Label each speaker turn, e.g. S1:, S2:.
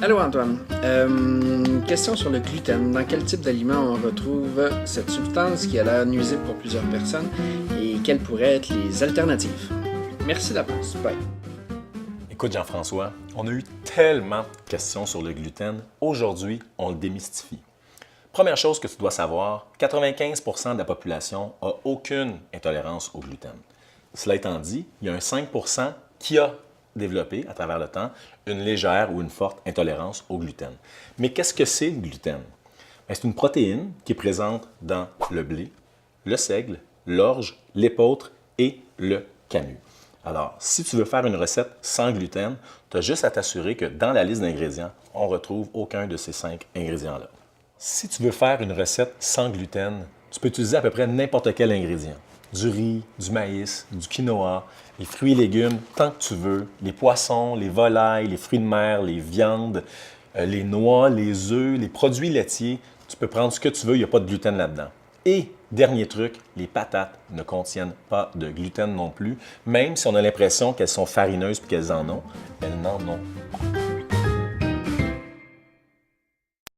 S1: Allô Antoine. Question sur le gluten. Dans quel type d'aliments on retrouve cette substance qui a l'air nuisible pour plusieurs personnes et quelles pourraient être les alternatives? Merci d'avance. Bye.
S2: Écoute Jean-François, on a eu tellement de questions sur le gluten. Aujourd'hui, on le démystifie. Première chose que tu dois savoir, 95% de la population n'a aucune intolérance au gluten. Cela étant dit, il y a un 5% qui a développé à travers le temps une légère ou une forte intolérance au gluten. Mais qu'est-ce que c'est le gluten? C'est une protéine qui est présente dans le blé, le seigle, l'orge, l'épeautre et le canut. Alors, si tu veux faire une recette sans gluten, tu as juste à t'assurer que dans la liste d'ingrédients, on ne retrouve aucun de ces 5 ingrédients-là. Si tu veux faire une recette sans gluten, tu peux utiliser à peu près n'importe quel ingrédient. Du riz, du maïs, du quinoa, les fruits et légumes, tant que tu veux, les poissons, les volailles, les fruits de mer, les viandes, les noix, les œufs, les produits laitiers. Tu peux prendre ce que tu veux, il n'y a pas de gluten là-dedans. Et dernier truc, les patates ne contiennent pas de gluten non plus, même si on a l'impression qu'elles sont farineuses et qu'elles en ont, elles n'en ont